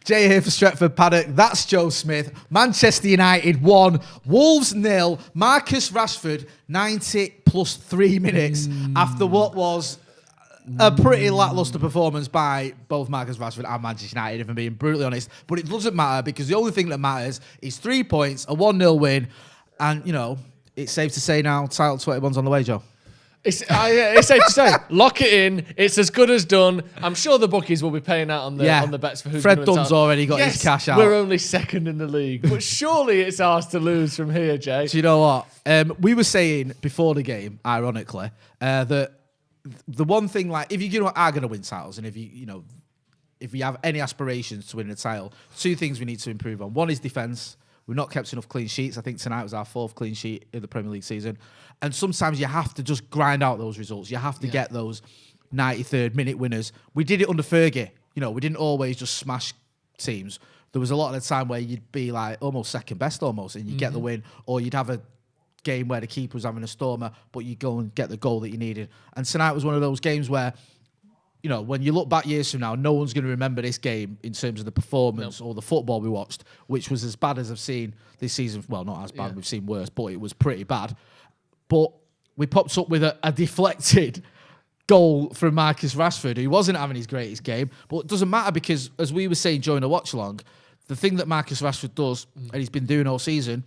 Jay here for Stretford, Paddock. That's Joe Smith. Manchester United 1, Wolves 0. Marcus Rashford 90 plus 3 minutes after what was a pretty lacklustre performance by both Marcus Rashford and Manchester United, if I'm being brutally honest. But it doesn't matter because the only thing that matters is 3 points, a 1-0 win, and, you know, it's safe to say now, title 21's on the way, Joe. It's safe to say, lock it in. It's as good as done. I'm sure the bookies will be paying out on the bets for who's Fred going to Dunn's already got his cash out. We're only second in the league, but surely it's ours to lose from here, Jay. Do you know what? We were saying before the game, ironically, that the one thing, like, if you are going to win titles, and if you have any aspirations to win a title, 2 things we need to improve on. One is defence. We've not kept enough clean sheets. I think tonight was our 4th clean sheet in the Premier League season. And sometimes you have to just grind out those results. You have to get those 93rd minute winners. We did it under Fergie. You know, we didn't always just smash teams. There was a lot of the time where you'd be like almost second best almost, and you'd get the win, or you'd have a game where the keeper was having a stormer, but you go and get the goal that you needed. And tonight was one of those games where, you know, when you look back years from now, no one's going to remember this game in terms of the performance or the football we watched, which was as bad as I've seen this season. Well, not as bad, we've seen worse, but it was pretty bad. But we popped up with a deflected goal from Marcus Rashford, who wasn't having his greatest game. But it doesn't matter because, as we were saying during the watch-along, the thing that Marcus Rashford does, and he's been doing all season,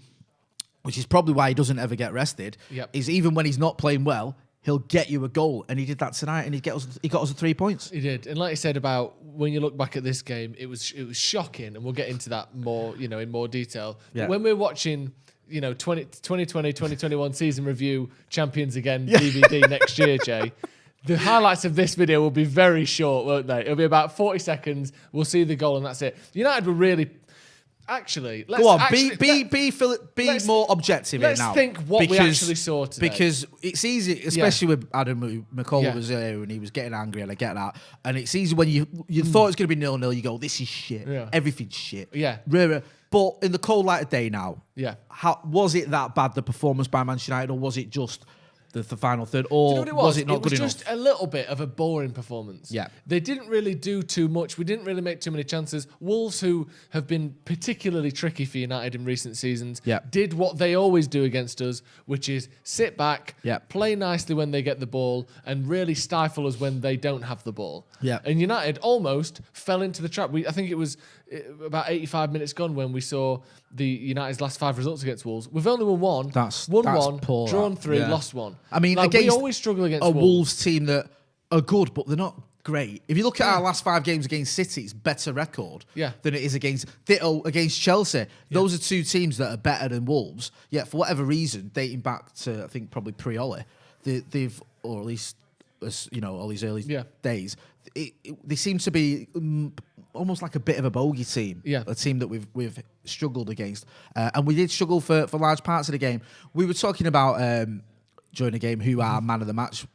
which is probably why he doesn't ever get rested, is even when he's not playing well, he'll get you a goal, and he did that tonight, and he got us 3 points. He did, and like I said about when you look back at this game, it was shocking, and we'll get into that more, in more detail. Yeah. But when we're watching, 2020, 2021 season review, Champions Again DVD next year, Jay, the highlights of this video will be very short, won't they? It'll be about 40 seconds. We'll see the goal, and that's it. United were really. Actually, let's go on. Be more objective here now. Let's think what we actually saw today. Because it's easy, especially with Adam McCall was there and he was getting angry, and I get that. And it's easy when you thought it was going to be 0-0. You go, this is shit. Yeah. Everything's shit. Yeah. But in the cold light of day now, how was it that bad, the performance by Manchester United, or was it just the final third, or was it not good enough? It was just a little bit of a boring performance. Yeah. They didn't really do too much. We didn't really make too many chances. Wolves, who have been particularly tricky for United in recent seasons, did what they always do against us, which is sit back, play nicely when they get the ball, and really stifle us when they don't have the ball. Yeah. And United almost fell into the trap. I think it was about 85 minutes gone when we saw the United's last 5 results against Wolves. We've only won 1, won 1, poor, drawn 3, lost 1. I mean, we always struggle against a Wolves team that are good, but they're not great. If you look at our last 5 games against City, it's better record than it is against Chelsea. Those are 2 teams that are better than Wolves. Yet for whatever reason, dating back to I think probably pre-Oli, they've, or at least all these early days, they seem to be almost like a bit of a bogey team. A team that we've struggled against, and we did struggle for large parts of the game. We were talking about during the game who our man of the match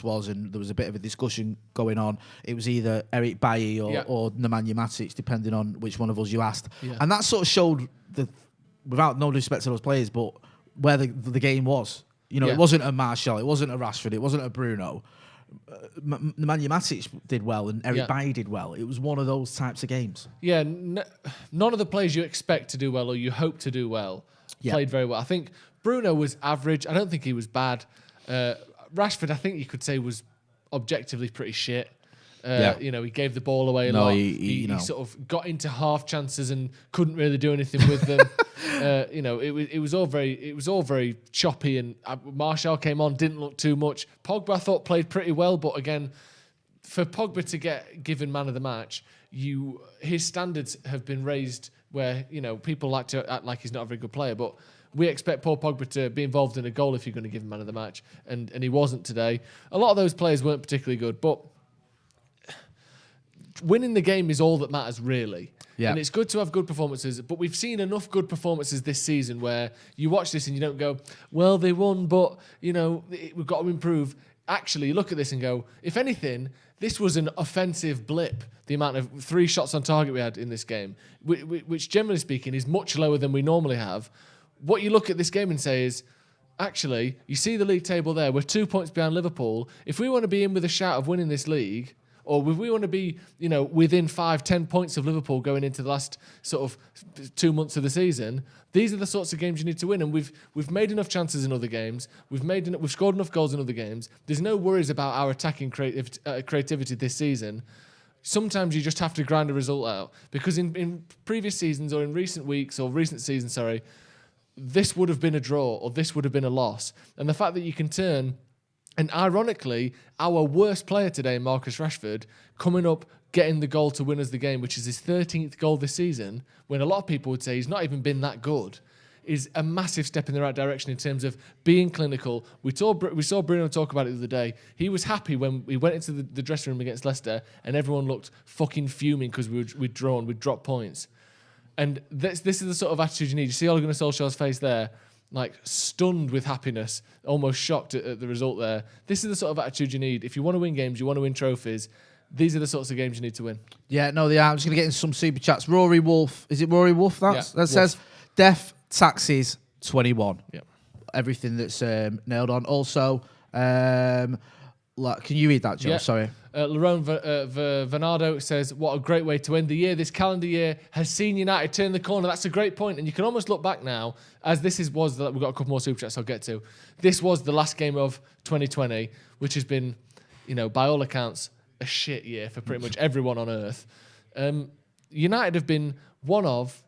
was, and there was a bit of a discussion going on. It was either Eric Bailly or Nemanja Matic, depending on which one of us you asked. And that sort of showed, without no disrespect to those players, but where the game was. It wasn't a Martial, it wasn't a Rashford, it wasn't a Bruno. Nemanja Matic did well, and Eric Bailly did well. It was one of those types of games. Yeah, none of the players you expect to do well or you hope to do well played very well. I think Bruno was average. I don't think he was bad. Rashford, I think you could say, was objectively pretty shit. He gave the ball away a lot. He sort of got into half chances and couldn't really do anything with them. It was all very choppy. And Martial came on, didn't look too much. Pogba, I thought, played pretty well, but again, for Pogba to get given man of the match, his standards have been raised where people like to act like he's not a very good player, but we expect Paul Pogba to be involved in a goal if you're going to give him man of the match, and he wasn't today. A lot of those players weren't particularly good, but winning the game is all that matters, really. Yeah. And it's good to have good performances, but we've seen enough good performances this season where you watch this and you don't go, well, they won, but, we've got to improve. Actually, you look at this and go, if anything, this was an offensive blip, the amount of 3 shots on target we had in this game, which generally speaking is much lower than we normally have. What you look at this game and say is, actually, you see the league table there, we're 2 points behind Liverpool. If we want to be in with a shout of winning this league, or if we want to be, within 5-10 points of Liverpool going into the last sort of 2 months of the season, these are the sorts of games you need to win. And we've made enough chances in other games. We've scored enough goals in other games. There's no worries about our attacking creativity this season. Sometimes you just have to grind a result out, because in previous seasons or in recent weeks or recent seasons, this would have been a draw or this would have been a loss. And the fact that you can turn, and ironically, our worst player today, Marcus Rashford, coming up, getting the goal to win us the game, which is his 13th goal this season, when a lot of people would say he's not even been that good, is a massive step in the right direction in terms of being clinical. We saw Bruno talk about it the other day. He was happy when we went into the dressing room against Leicester and everyone looked fucking fuming because we'd dropped points. And this is the sort of attitude you need. You see Ole Gunnar Solskjaer's face there, like stunned with happiness, almost shocked at the result there. This is the sort of attitude you need. If you want to win games, you want to win trophies, these are the sorts of games you need to win. Yeah, no, they are. I'm just going to get in some super chats. Rory Wolf. Is it Rory Wolf that Wolf. says, Def Taxis 21. Yeah. Everything that's nailed on. Also, can you read that, Joe? Yeah. Sorry. Lerone Venado says, what a great way to end the year. This calendar year has seen United turn the corner. That's a great point. And you can almost look back now, as we've got a couple more super chats I'll get to. This was the last game of 2020, which has been, by all accounts, a shit year for pretty much everyone on earth. United have been one of,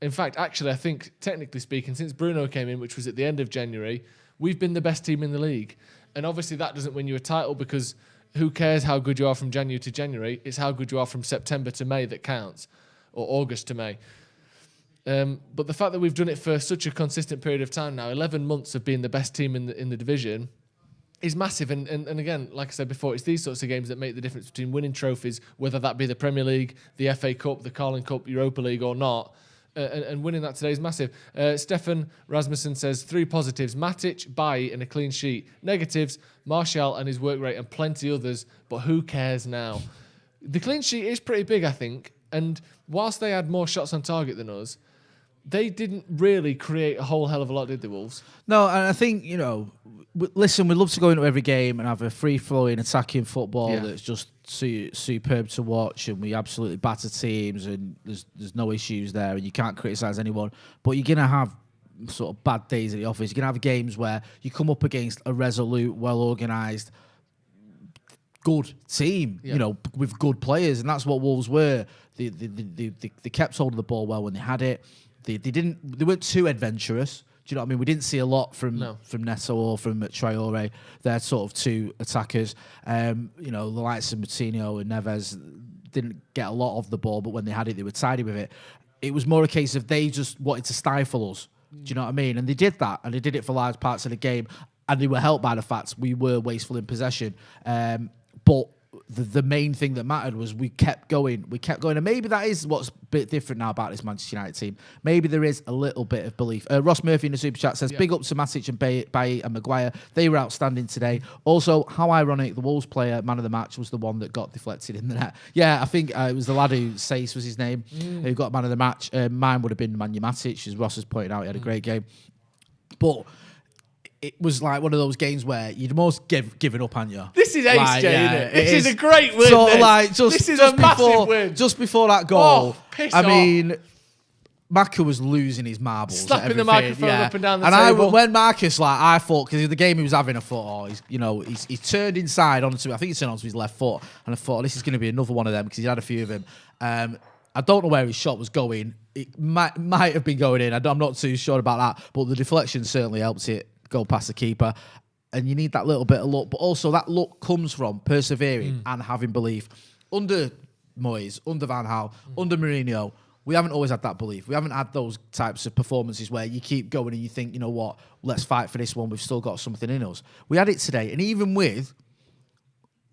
in fact, actually, I think, technically speaking, since Bruno came in, which was at the end of January, we've been the best team in the league. And obviously that doesn't win you a title, because who cares how good you are from January to January? It's how good you are from September to May that counts, or August to May. But the fact that we've done it for such a consistent period of time now, 11 months of being the best team in the division, is massive. And again, like I said before, it's these sorts of games that make the difference between winning trophies, whether that be the Premier League, the FA Cup, the Carling Cup, Europa League or not. And winning that today is massive. Stefan Rasmussen says 3 positives: Matic, Bailly, and a clean sheet. Negatives: Martial and his work rate, and plenty others. But who cares now? The clean sheet is pretty big, I think. And whilst they had more shots on target than us, they didn't really create a whole hell of a lot, did the Wolves? No, and I think, listen, we love to go into every game and have a free-flowing attacking football that's just superb to watch, and we absolutely batter teams, and there's no issues there, and you can't criticise anyone. But you're going to have sort of bad days at the office. You're going to have games where you come up against a resolute, well-organised, good team, with good players, and that's what Wolves were. They kept hold of the ball well when they had it. They weren't too adventurous. Do you know what I mean? We didn't see a lot from Neto or from Traore. They're sort of two attackers. The likes of Moutinho and Neves didn't get a lot of the ball, but when they had it, they were tidy with it. It was more a case of they just wanted to stifle us. Do you know what I mean? And they did that, and they did it for large parts of the game, and they were helped by the fact we were wasteful in possession. But the main thing that mattered was we kept going, and maybe that is what's a bit different now about this Manchester United team. Maybe there is a little bit of belief. Ross Murphy in the super chat says, big up to Matic and Bailly and Maguire. They were outstanding today. Also, how ironic, the Wolves player, man of the match, was the one that got deflected in the net. Yeah, I think it was the lad who Sace was his name, who got man of the match. Mine would have been Manu Matic, as Ross has pointed out. He had a great game. But it was like one of those games where you'd most given up, hadn't you? This is ace, isn't it? This is a great win. So, this is a massive win. Just before that goal, I mean, Maka was losing his marbles. Slapping the microphone up and down the table. When Marcus, I thought, because the game he was having, I thought, he turned inside onto, I think he turned onto his left foot, and I thought, this is going to be another one of them, because he had a few of them. I don't know where his shot was going. It might have been going in. I'm not too sure about that, but the deflection certainly helped it go past the keeper, and you need that little bit of luck, but also that luck comes from persevering and having belief. Under Moyes, under Van Gaal, under Mourinho, we haven't always had that belief. We haven't had those types of performances where you keep going and you think, you know what, let's fight for this one, we've still got something in us. We had it today, and even with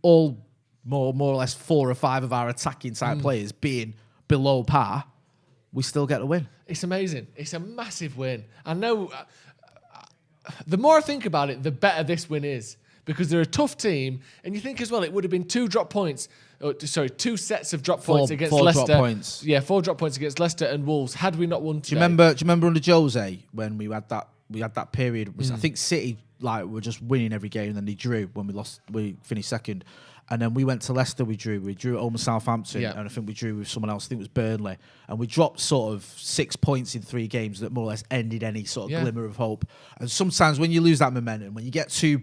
all more or less 4 or 5 of our attacking type players being below par, we still get a win. It's amazing. It's a massive win. I know. The more I think about it, the better this win is, because they're a tough team, and you think as well it would have been 2 sets of drop points against Leicester. 4 drop points. Yeah, 4 drop points against Leicester and Wolves had we not won today. Do you remember under Jose when we had that period? I think City like we're just winning every game, and then they drew when we finished second. And then we went to Leicester, we drew at home with Southampton, and I think we drew with someone else, I think it was Burnley. And we dropped sort of 6 points in 3 games that more or less ended any sort of glimmer of hope. And sometimes when you lose that momentum, when you get 2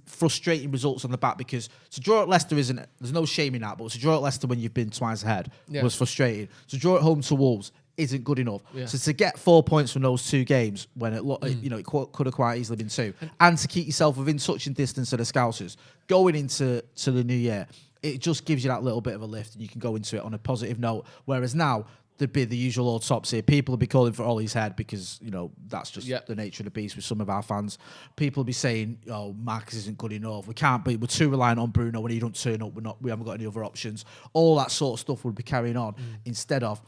frustrating results on the back, because to draw at Leicester there's no shame in that, but to draw at Leicester when you've been twice ahead was frustrating. To draw at home to Wolves isn't good enough. Yeah. So to get 4 points from those 2 games when it could have quite easily been 2, and to keep yourself within touching distance of the Scousers going into the new year, it just gives you that little bit of a lift, and you can go into it on a positive note. Whereas now there'd be the usual old tops here. People will be calling for Ollie's head because that's just the nature of the beast with some of our fans. People will be saying, "Oh, Marcus isn't good enough. We can't be. We're too reliant on Bruno. When he don't turn up, we haven't got any other options." All that sort of stuff would be carrying on instead of.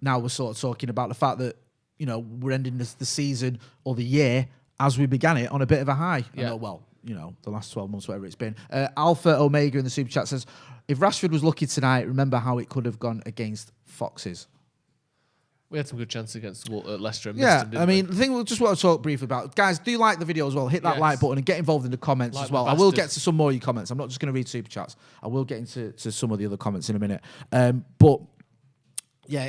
Now we're sort of talking about the fact that, we're ending the season or the year as we began it on a bit of a high. Yeah. The last 12 months, whatever it's been. Alpha Omega in the Super Chat says, if Rashford was lucky tonight, remember how it could have gone against Foxes. We had some good chances against Leicester and yeah, missed them, the thing we just want to talk briefly about. Guys, do like the video as well. Hit that like button and get involved in the comments as well. I will get to some more of your comments. I'm not just going to read Super Chats. I will get into some of the other comments in a minute. But... yeah,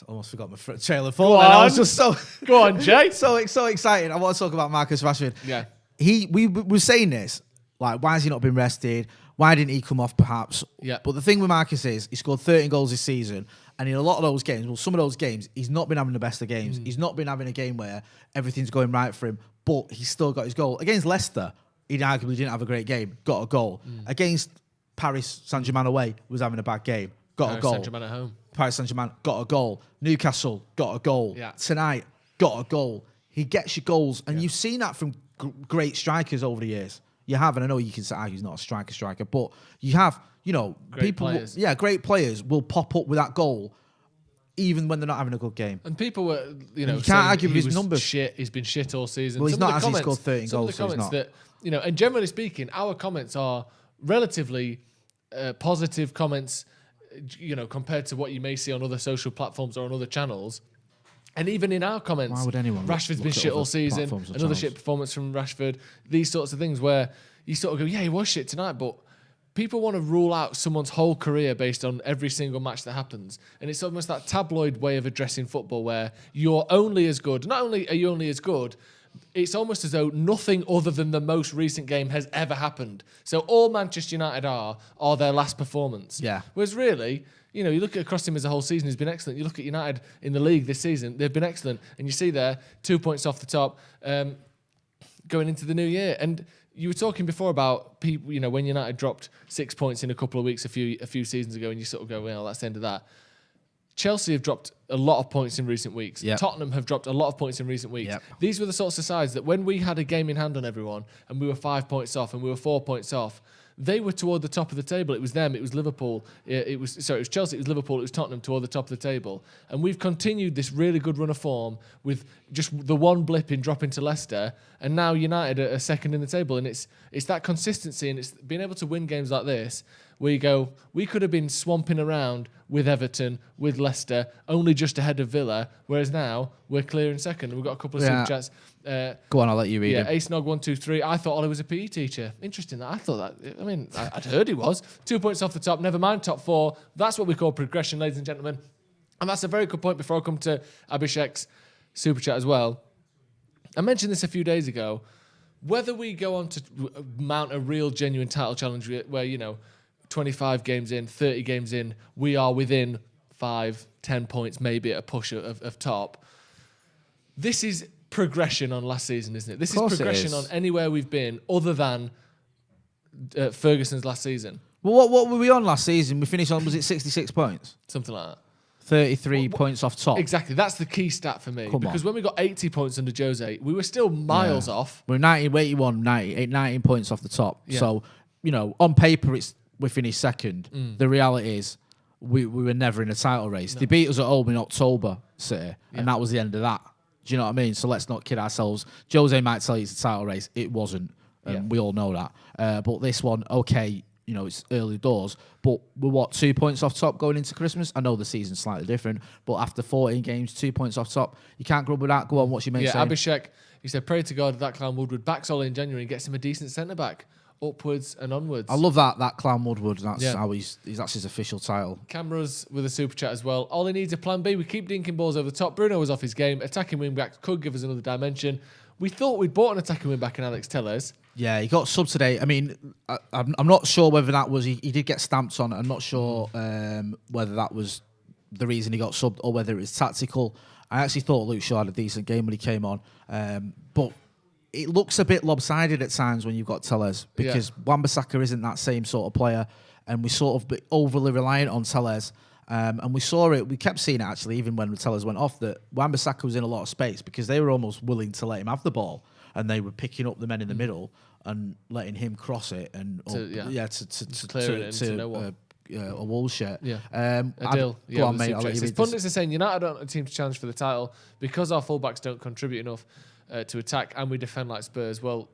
almost forgot my trail of thought. I was just go on, Jay. so excited. I want to talk about Marcus Rashford. Yeah, we were saying this, like, why has he not been rested? Why didn't he come off? Perhaps. Yeah. But the thing with Marcus is he scored 13 goals this season, and in a lot of those games, well, some of those games, he's not been having the best of games. He's not been having a game where everything's going right for him, but he's still got his goal against Leicester. He arguably didn't have a great game. Got a goal against Paris Saint-Germain away. Was having a bad game. Got a goal. Saint-Germain at home. Paris Saint-Germain got a goal. Newcastle got a goal. Yeah. Tonight got a goal. He gets you goals, and you've seen that from great strikers over the years. You have, and I know you can say he's not a striker, but you have, great players. Great players will pop up with that goal, even when they're not having a good game. And people were, you can't argue with his numbers. Shit. He's been shit all season. Well, he's not actually scored 13 goals. Some of the comments that, and generally speaking, our comments are relatively positive comments. Compared to what you may see on other social platforms or on other channels. And even in our comments, why would anyone Rashford's been shit all season, another shit performance from Rashford, these sorts of things where you sort of go, yeah, he was shit tonight, but people want to rule out someone's whole career based on every single match that happens. And it's almost that tabloid way of addressing football where you're only as good. Not only are you only as good, it's almost as though nothing other than the most recent game has ever happened. So all Manchester United are their last performance. Yeah. Whereas really, you look across him as a whole season, he's been excellent. You look at United in the league this season, they've been excellent. And you see there, 2 points off the top going into the new year. And you were talking before about people, when United dropped 6 points in a couple of weeks a few seasons ago, and you sort of go, well, that's the end of that. Chelsea have dropped a lot of points in recent weeks. Yep. Tottenham have dropped a lot of points in recent weeks. Yep. These were the sorts of sides that when we had a game in hand on everyone and we were 5 points off and we were 4 points off, they were toward the top of the table. It was them. It was Liverpool. It was Chelsea. It was Liverpool. It was Tottenham toward the top of the table. And we've continued this really good run of form with just the one blip in dropping to Leicester, and now United are second in the table. And it's that consistency and it's being able to win games like this where you go, we could have been swamping around with Everton, with Leicester, only just ahead of Villa, whereas now we're clear in second. We've got a couple of super chats. Go on, I'll let you read it. Ace Nog 123. I thought Ollie was a PE teacher. Interesting that. I thought that. I mean, I'd heard he was. 2 points off the top. Never mind top 4. That's what we call progression, ladies and gentlemen. And that's a very good point before I come to Abhishek's super chat as well. I mentioned this a few days ago. Whether we go on to mount a real, genuine title challenge where, 25 games in, 30 games in, we are within 5-10 points, maybe at a push of top. This is progression on last season, isn't it? This is progression on anywhere we've been other than Ferguson's last season. Well, what were we on last season? We finished on, was it 66 points? Something like that. 33 points off top. Exactly. That's the key stat for me. Because when we got 80 points under Jose, we were still miles off. We're 81, 19 points off the top. Yeah. So, on paper, we finished second. The reality is we were never in a title race. No. They beat us at home in October, City, and that was the end of that. Do you know what I mean? So let's not kid ourselves. Jose might tell you it's a title race. It wasn't. We all know that. But this one, okay, it's early doors. But we're 2 points off top going into Christmas? I know the season's slightly different, but after 14 games, 2 points off top, you can't grumble with that. Go on, what's your mate saying? Abhishek, He said, pray to God that Clown Woodward backs Ollie in January and gets him a decent centre-back. Upwards and onwards. I love that Clown Woodward. That's how that's his official title. Cameras with a super chat as well. Ollie needs a plan B. We keep dinking balls over the top. Bruno was off his game. Attacking wing back could give us another dimension. We thought we'd bought an attacking wing back in Alex Telles. Yeah, he got subbed today. I mean, I'm not sure whether that was he did get stamped on. I'm not sure whether that was the reason he got subbed or whether it was tactical. I actually thought Luke Shaw had a decent game when he came on, but it looks a bit lopsided at times when you've got Telles because Wan-Bissaka isn't that same sort of player, and we sort of be overly reliant on Telles. And we saw it. We kept seeing it actually, even when Telles went off, that Wan-Bissaka was in a lot of space because they were almost willing to let him have the ball, and they were picking up the men in the middle and letting him cross it and to clear it into no one. A wall shit. Yeah. Adil. Go on, mate. I'll let you read pundits are saying United aren't a team to challenge for the title because our fullbacks don't contribute enough to attack and we defend like Spurs. Well,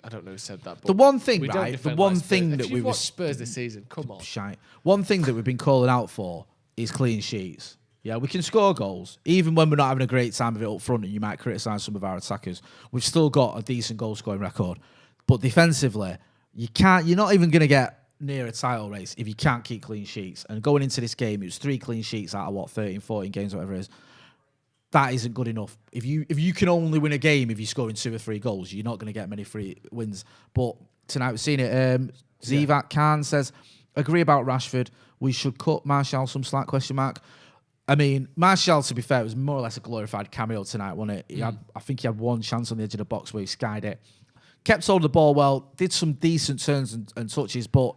I don't know who said that. But the one thing, right? The one thing that we watched Spurs this season, come on. Shite. One thing that we've been calling out for is clean sheets. Yeah, we can score goals, even when we're not having a great time of it up front and you might criticise some of our attackers. We've still got a decent goal-scoring record. But defensively, you're not even going to get near a title race if you can't keep clean sheets. And going into this game, it was 3 clean sheets out of 13, 14 games, whatever it is. That isn't good enough. If you can only win a game if you're scoring 2 or 3 goals, you're not going to get many free wins. But tonight we've seen it. Zivat Khan says, agree about Rashford. We should cut Martial some slack, ? I mean, Martial, to be fair, was more or less a glorified cameo tonight, wasn't it? I think he had one chance on the edge of the box where he skied it. Kept hold of the ball well, did some decent turns and touches, but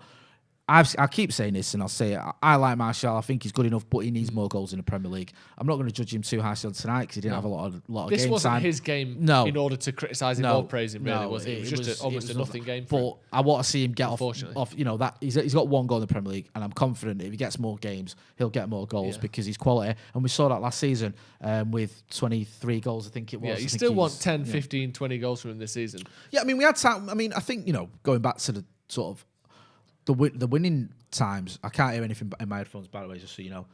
I keep saying this and I'll say it. I like Martial. I think he's good enough, but he needs more goals in the Premier League. I'm not going to judge him too harshly on tonight because he didn't have a lot of game time. This wasn't his game in order to criticise him or praise him, really, was it? It was just almost a nothing game for him. But I want to see him get off, that he's got 1 goal in the Premier League, and I'm confident if he gets more games, he'll get more goals because he's quality. And we saw that last season with 23 goals, I think it was. Yeah, you still want 10, 15, 20 goals from him this season. Yeah, I mean, we had time. I mean, I think, going back to the sort of the winning times, I can't hear anything in my headphones, by the way, just so you know.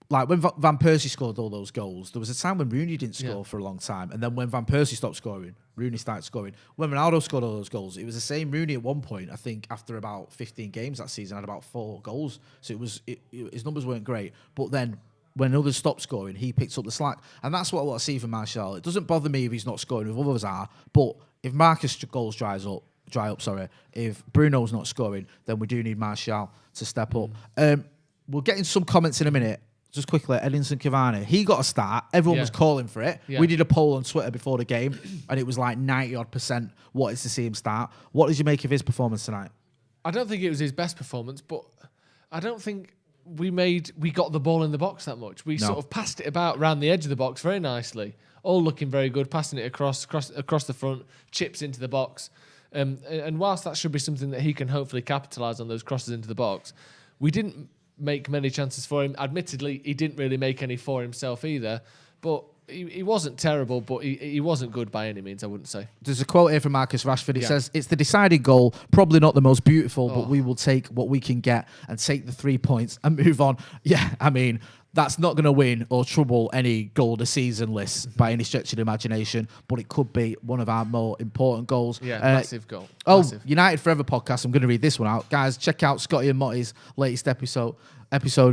Like when Van Persie scored all those goals, there was a time when Rooney didn't score for a long time, and then when Van Persie stopped scoring, Rooney started scoring. When Ronaldo scored all those goals, it was the same Rooney at one point. I think after about 15 games that season, had about 4 goals. So his numbers weren't great, but then when others stopped scoring, he picked up the slack, and that's what I want to see from Martial. It doesn't bother me if he's not scoring if others are, but if Marcus' goals dry up. If Bruno's not scoring, then we do need Martial to step up. We'll get into some comments in a minute. Just quickly, Edinson Cavani, he got a start. Everyone was calling for it. Yeah. We did a poll on Twitter before the game, and it was like 90% wanted to see him start. What did you make of his performance tonight? I don't think it was his best performance, but I don't think we got the ball in the box that much. We sort of passed it about around the edge of the box very nicely, all looking very good, passing it across the front, chips into the box. And whilst that should be something that he can hopefully capitalise on, those crosses into the box, we didn't make many chances for him. Admittedly, he didn't really make any for himself either, but he wasn't terrible, but he wasn't good by any means, I wouldn't say. There's a quote here from Marcus Rashford. It says, it's the deciding goal, probably not the most beautiful, but we will take what we can get and take the 3 points and move on. Yeah, I mean, that's not going to win or trouble any goal of the season list by any stretch of the imagination, but it could be one of our more important goals. Yeah, massive goal. Massive. United Forever podcast. I'm going to read this one out. Guys, check out Scotty and Motty's latest episode.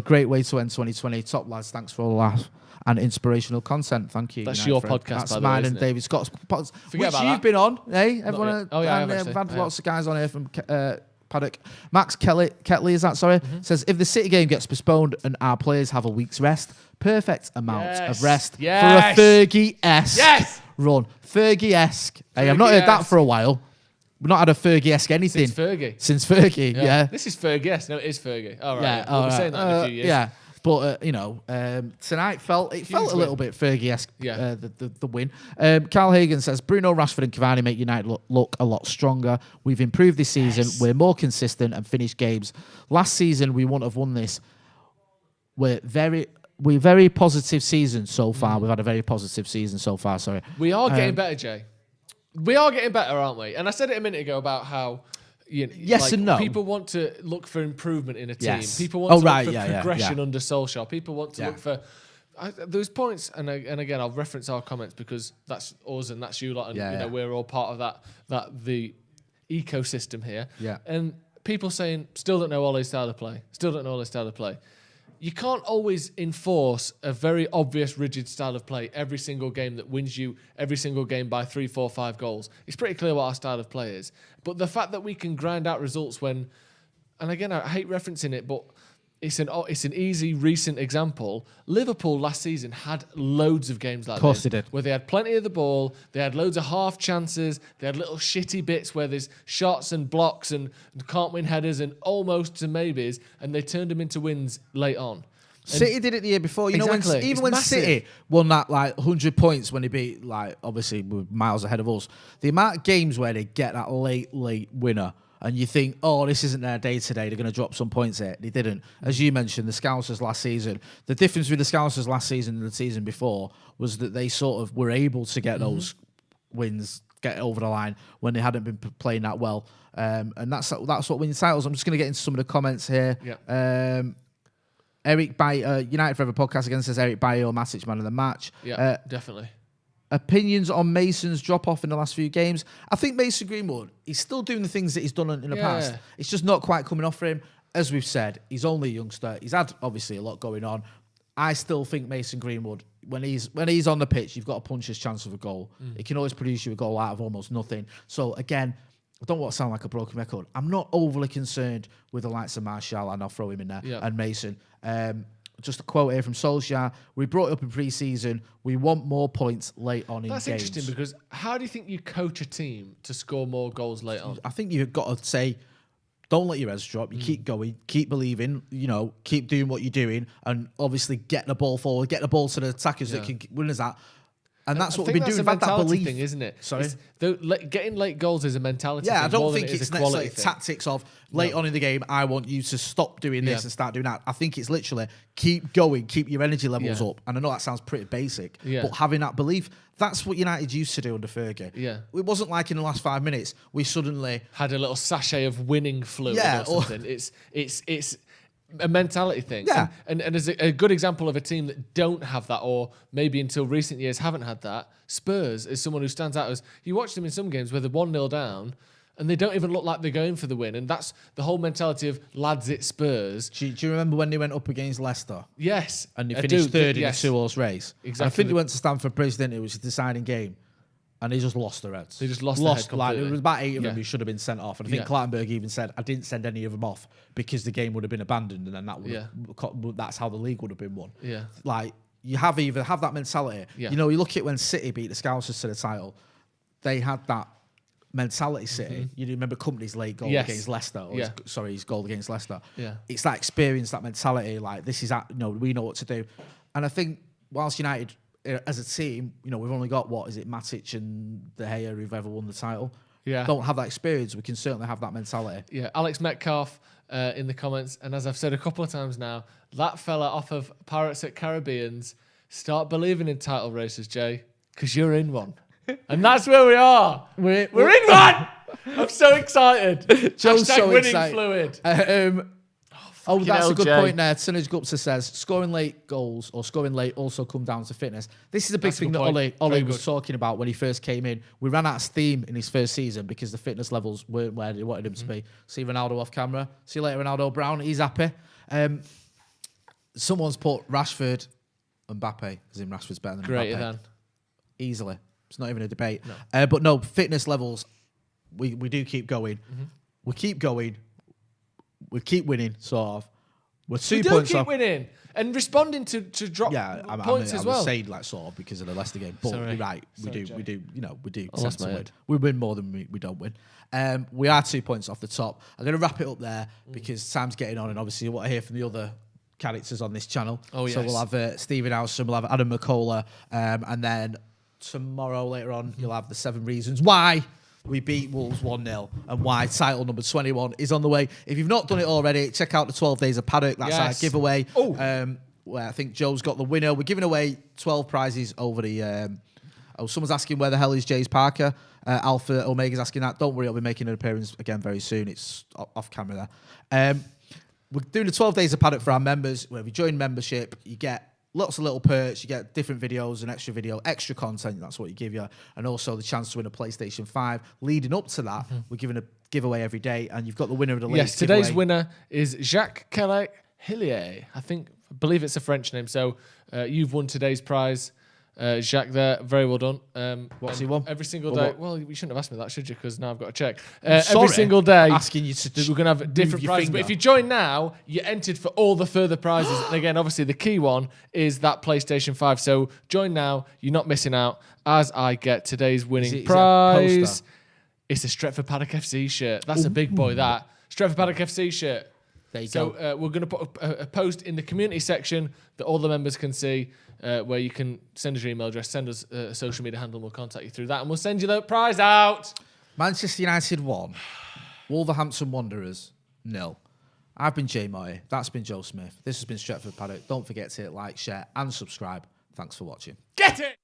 Great way to end 2020. Top lads, thanks for all the laugh and inspirational content. Thank you. That's United your Forever. podcast, That's by the mine way, and David Scott's podcast, which about you've been on. Hey, everyone. I've we've had lots of guys on here from Paddock. Max Ketley, is that, sorry? Says, if the City game gets postponed and our players have a week's rest, perfect amount of rest for a Fergie-esque run. Fergie-esque. Hey, I've not heard that for a while. We've not had a Fergie-esque anything. Since Fergie, yeah. This is Fergie-esque. No, it is Fergie. All right. Yeah, we'll be saying that in a few years. Yeah. But, tonight felt a little bit Fergie-esque, the win. Carl Hagan says, Bruno, Rashford and Cavani make United look a lot stronger. We've improved this season. Yes. We're more consistent and finished games. Last season, we wouldn't have won this. We're very positive season so far. We've had a very positive season so far, sorry. We are getting better, Jay. We are getting better, aren't we? And I said it a minute ago about how... yes and no. People want to look for improvement in a team. Yes. People want to look for progression under Solskjaer. People want to look for Those points, and again, I'll reference our comments because that's us and that's you lot, and we're all part of the ecosystem here. Yeah. And people saying, still don't know Ole's style of play. You can't always enforce a very obvious, rigid style of play every single game that wins you every single game by 3, 4, 5 goals. It's pretty clear what our style of play is. But the fact that we can grind out results when, and again, I hate referencing it, but it's an easy recent example. Liverpool last season had loads of games like this. Of course they did. Where they had plenty of the ball, they had loads of half chances, they had little shitty bits where there's shots and blocks and can't win headers and almost and maybes, and they turned them into wins late on. City did it the year before. You know, Exactly. when City won that like 100 points when they beat, like, obviously we're miles ahead of us, the amount of games where they get that late winner, and you think, oh, this isn't their day today, they're going to drop some points here. They didn't. As you mentioned, the Scousers last season, the difference with the Scousers last season and the season before was that they sort of were able to get those wins, get over the line when they hadn't been playing that well. And that's what wins titles. I'm just going to get into some of the comments here. Yeah. Eric Bayer, United Forever podcast again says Eric Bayer or Matic man of the match. Yeah, definitely. Opinions on Mason's drop-off in the last few games. I think Mason Greenwood, he's still doing the things that he's done in the past. It's just not quite coming off for him. As we've said, he's only a youngster. He's had, obviously, a lot going on. I still think Mason Greenwood, when he's on the pitch, you've got a puncher's chance of a goal. He can always produce you a goal out of almost nothing. So, again, I don't want to sound like a broken record. I'm not overly concerned with the likes of Martial, and I'll throw him in there, and Mason. Just a quote here from Solskjaer. We brought it up in pre-season. We want more points late on in games. That's interesting because how do you think you coach a team to score more goals late on? I think you've got to say, don't let your heads drop. You keep going, keep believing, keep doing what you're doing, and obviously get the ball forward, get the ball to the attackers that can win us that. And that's what we've been doing. That's a mentality that belief thing, isn't it? Sorry? Getting late goals is a mentality thing. Yeah, I don't think it's necessarily thing. tactics of late on in the game, I want you to stop doing this and start doing that. I think it's literally keep going, keep your energy levels up. And I know that sounds pretty basic, but having that belief, that's what United used to do under Fergie. Yeah. It wasn't like in the last 5 minutes, we suddenly had a little sachet of winning fluid or something. It's a mentality thing. Yeah. And as a good example of a team that don't have that, or maybe until recent years haven't had that, Spurs is someone who stands out as, you watch them in some games where they're 1-0 down and they don't even look like they're going for the win. And that's the whole mentality of lads, it's Spurs. Do you remember when they went up against Leicester? Yes. And they finished third in a 2-horse race? Exactly. I think they went to Stamford Bridge, didn't it? It was a deciding game. And they just lost their heads. They just lost their head completely. There was about 8 of them who should have been sent off. And I think Clattenburg even said, I didn't send any of them off because the game would have been abandoned, and then that's how the league would have been won. Yeah. Like, you have that mentality. Yeah. You look at when City beat the Scousers to the title, they had that mentality, City. You remember Company's late goal against Leicester. His goal against Leicester. Yeah. It's that experience, that mentality. Like, this is, we know what to do. And I think whilst United, as a team, we've only got, Matic and De Gea who've ever won the title. Yeah. Don't have that experience. We can certainly have that mentality. Yeah. Alex Metcalf in the comments, and as I've said a couple of times now, that fella off of Pirates at Caribbeans, start believing in title races, Jay, because you're in one. And that's where we are. We're in one! I'm so excited. Joe's Hashtag so winning excited. fluid. That's a good point there. Sinnage Gupta says, scoring late goals or scoring late also come down to fitness. This is a big thing that Ole was talking about when he first came in. We ran out of steam in his first season because the fitness levels weren't where they wanted him to be. See Ronaldo off camera. See you later, Ronaldo Brown. He's happy. Someone's put Rashford and Mbappe, as in Rashford's better than Greater Mbappe. than. Easily. It's not even a debate. No. But no, fitness levels, we do keep going. We keep going. We keep winning, sort of. We're 2 points off. We do keep winning and responding to drop points as well. I was saying like sort of because of the Leicester game, but you're right. We do. Tend to win. We win more than we don't win. We are 2 points off the top. I'm going to wrap it up there because time's getting on, and obviously you want to hear from the other characters on this channel. Oh yes. So we'll have Stephen Howson, we'll have Adam McCullough, and then tomorrow later on you'll have the 7 reasons why we beat Wolves 1-0 and why title number 21 is on the way. If you've not done it already, check out the 12 Days of Paddock. That's our giveaway. Where I think Joe's got the winner. We're giving away 12 prizes over the... someone's asking where the hell is James Parker. Alpha Omega's asking that. Don't worry, I'll be making an appearance again very soon. It's off camera there. We're doing the 12 Days of Paddock for our members. Where if you join membership, you get lots of little perks. You get different videos, an extra video, extra content. That's what you give you. And also the chance to win a PlayStation 5. Leading up to that, we're giving a giveaway every day. And you've got the winner of the latest today's giveaway. winner is Jacques Hillier. I believe it's a French name. So you've won today's prize. Jacques there, very well done. What's he won? Every single Well, day. what? Well, you shouldn't have asked me that, should you? Because now I've got to check. Sorry, every single day, asking you to we're going to have different your prizes. finger. But if you join now, you're entered for all the further prizes. And again, obviously, the key one is that PlayStation 5. So join now. You're not missing out. As I get today's winning Is it a prize, poster? it's a Stretford Paddock FC shirt. That's a big boy. That Stretford Paddock FC shirt. There you So go. we're going to put a post in the community section that all the members can see, where you can send us your email address, send us a social media handle, and we'll contact you through that, and we'll send you the prize out. Manchester United 1. Wolverhampton Wanderers 0. I've been Jay Moy. That's been Joe Smith. This has been Stretford Paddock. Don't forget to like, share, and subscribe. Thanks for watching. Get it!